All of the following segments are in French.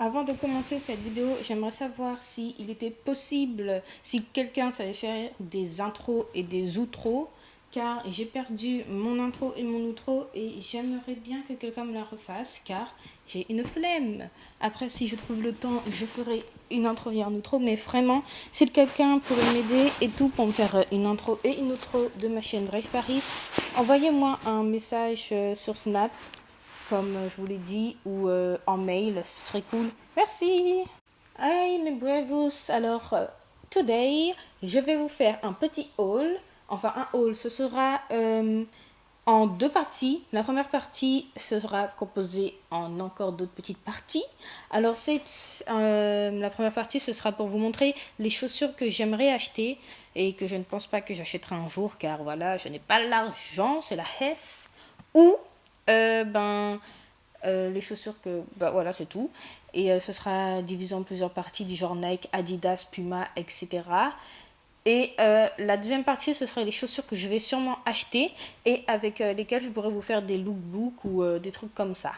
Avant de commencer cette vidéo, j'aimerais savoir si il était possible, si quelqu'un savait faire des intros et des outros, car j'ai perdu mon intro et mon outro et j'aimerais bien que quelqu'un me la refasse, car j'ai une flemme. Après, si je trouve le temps, je ferai une intro et un outro, mais vraiment, si quelqu'un pourrait m'aider et tout pour me faire une intro et une outro de ma chaîne Brave Paris, envoyez-moi un message sur Snap comme je vous l'ai dit, ou en mail, ce serait cool. Merci. Hi mes bravos, alors today, je vais vous faire un petit haul. Enfin un haul, ce sera en deux parties. La première partie, ce sera composé en encore d'autres petites parties. Alors la première partie, ce sera pour vous montrer les chaussures que j'aimerais acheter et que je ne pense pas que j'achèterai un jour, car voilà, je n'ai pas l'argent, c'est la hesse. Ou les chaussures que voilà, c'est tout. Et ce sera divisé en plusieurs parties du genre Nike, Adidas, Puma, etc. Et la deuxième partie, ce sera les chaussures que je vais sûrement acheter et avec lesquelles je pourrais vous faire des lookbooks ou des trucs comme ça.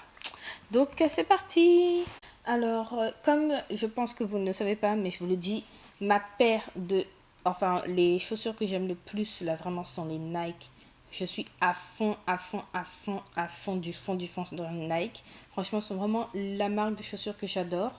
Donc c'est parti. Alors comme je pense que vous ne le savez pas, mais je vous le dis, ma paire de, enfin les chaussures que j'aime le plus là vraiment sont les Nike. Je suis à fond, à fond, à fond, à fond du fond du fond dans les Nike. Franchement, c'est vraiment la marque de chaussures que j'adore.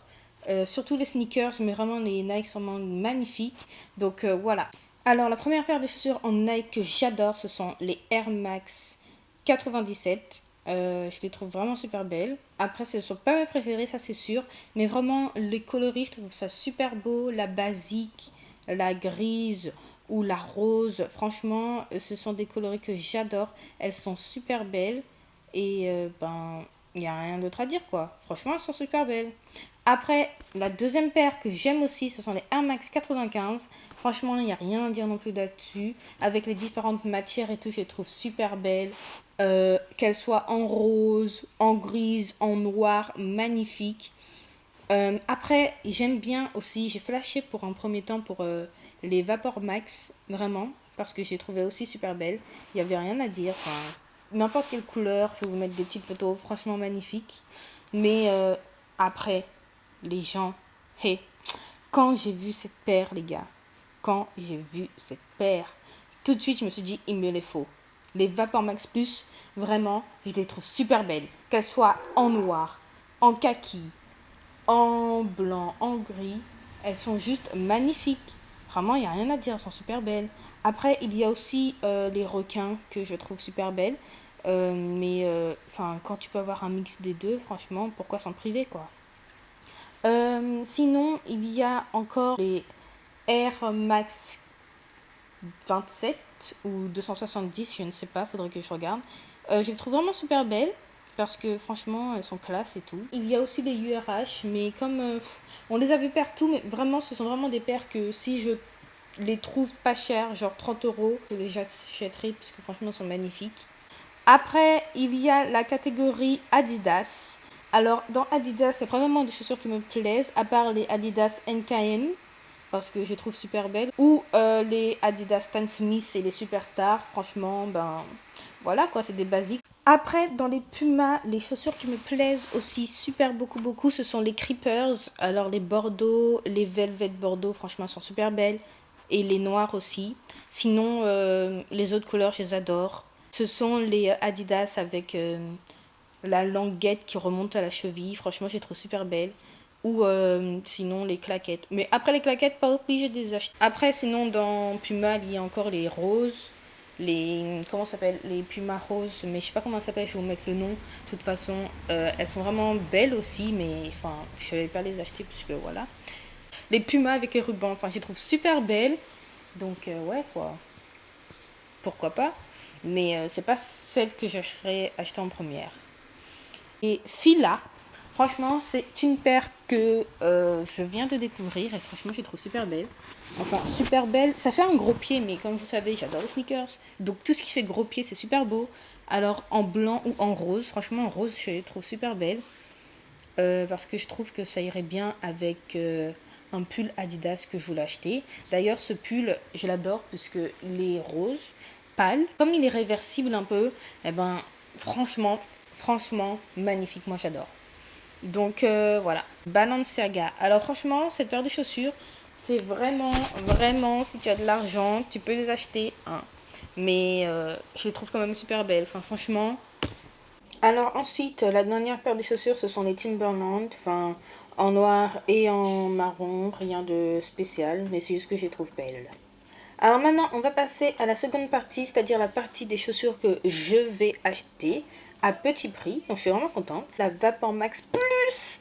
Surtout les sneakers, mais vraiment les Nike sont vraiment magnifiques. Donc voilà. Alors la première paire de chaussures en Nike que j'adore, ce sont les Air Max 97. Je les trouve vraiment super belles. Après, ce ne sont pas mes préférées, ça c'est sûr. Mais vraiment, les coloris, je trouve ça super beau. La basique, la grise ou la rose. Franchement, ce sont des coloris que j'adore. Elles sont super belles. Et il n'y a rien d'autre à dire quoi. Franchement, elles sont super belles. Après, la deuxième paire que j'aime aussi, ce sont les Air Max 95. Franchement, il n'y a rien à dire non plus là-dessus. Avec les différentes matières et tout, je les trouve super belles. Qu'elles soient en rose, en grise, en noir, magnifiques. Après, j'aime bien aussi, j'ai flashé pour un premier temps pour les Vapor Max, vraiment, parce que j'ai trouvé aussi super belles. Il n'y avait rien à dire. Enfin, n'importe quelle couleur, je vais vous mettre des petites photos franchement magnifiques. Mais après, les gens, hey, quand j'ai vu cette paire, les gars, quand j'ai vu cette paire, tout de suite, je me suis dit, il me les faut. Les Vapor Max Plus, vraiment, je les trouve super belles. Qu'elles soient en noir, en kaki, en blanc, en gris, elles sont juste magnifiques. Vraiment, il n'y a rien à dire, elles sont super belles. Après, il y a aussi les requins que je trouve super belles. Mais quand tu peux avoir un mix des deux, franchement, pourquoi s'en priver, quoi. Sinon, il y a encore les Air Max 27 ou 270, je ne sais pas, faudrait que je regarde. Je les trouve vraiment super belles parce que franchement, elles sont classe et tout. Il y a aussi les URH, mais comme on les a vu partout, mais vraiment, ce sont vraiment des paires que si je les trouve pas chères, genre 30 euros, je les achèterai parce que franchement, elles sont magnifiques. Après, il y a la catégorie Adidas. Alors, dans Adidas, il y a probablement des chaussures qui me plaisent, à part les Adidas NKM, parce que je les trouve super belles, ou les Adidas Stan Smith et les Superstars. Franchement, ben voilà quoi, c'est des basiques. Après, dans les Pumas, les chaussures qui me plaisent aussi super beaucoup, ce sont les Creepers. Alors, les Bordeaux, les Velvet Bordeaux, franchement, elles sont super belles. Et les noirs aussi. Sinon, les autres couleurs, je les adore. Ce sont les Adidas avec la languette qui remonte à la cheville. Franchement, je les trouve super belles. Ou sinon les claquettes. Mais après les claquettes, pas obligé de les acheter. Après, sinon, dans Puma, il y a encore les roses. Les. Comment ça s'appelle? Les Puma roses. Mais je sais pas comment ça s'appelle, je vais vous mettre le nom. De toute façon, elles sont vraiment belles aussi. Mais enfin, je vais pas les acheter puisque voilà. Les Pumas avec les rubans. Enfin, je les trouve super belles. Donc, ouais, quoi. Pourquoi pas? Mais c'est pas celle que je serais achetée en première. Et Fila, franchement, c'est une paire que je viens de découvrir et franchement, je les trouve super belle. Enfin, super belle. Ça fait un gros pied, mais comme vous savez, j'adore les sneakers. Donc, tout ce qui fait gros pied, c'est super beau. Alors, en blanc ou en rose, franchement, en rose, je les trouve super belles. Parce que je trouve que ça irait bien avec un pull Adidas que je voulais acheter. D'ailleurs, ce pull, je l'adore puisque il est rose, pâle. Comme il est réversible un peu, eh ben, franchement, magnifique. Moi, j'adore. Donc voilà, Balenciaga. Alors franchement, cette paire de chaussures, c'est vraiment, si tu as de l'argent, tu peux les acheter, hein. Mais je les trouve quand même super belles. Enfin, franchement, alors ensuite, la dernière paire de chaussures, ce sont les Timberland, enfin en noir et en marron, rien de spécial, mais c'est juste que je les trouve belles. Alors maintenant, on va passer à la seconde partie, c'est-à-dire la partie des chaussures que je vais acheter à petit prix. Donc je suis vraiment contente. La Vapor Max Plus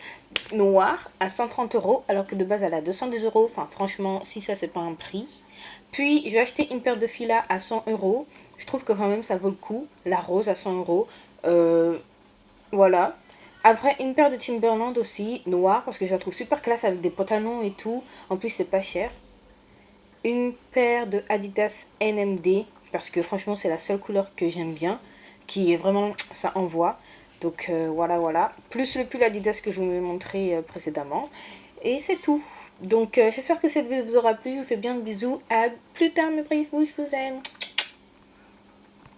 noire à 130 euros, alors que de base elle a 210 euros. Enfin franchement, si ça c'est pas un prix. Puis je vais acheter une paire de filas à 100 euros. Je trouve que quand même ça vaut le coup. La rose à 100 euros. Euh, voilà. Après, une paire de Timberland aussi, noire, parce que je la trouve super classe avec des pantalons et tout. En plus, c'est pas cher. Une paire de Adidas NMD, parce que franchement, c'est la seule couleur que j'aime bien, qui est vraiment, ça envoie. Donc voilà. Plus le pull Adidas que je vous ai montré précédemment. Et c'est tout. Donc j'espère que cette vidéo vous aura plu. Je vous fais bien de bisous. À plus tard mes petits, je vous aime.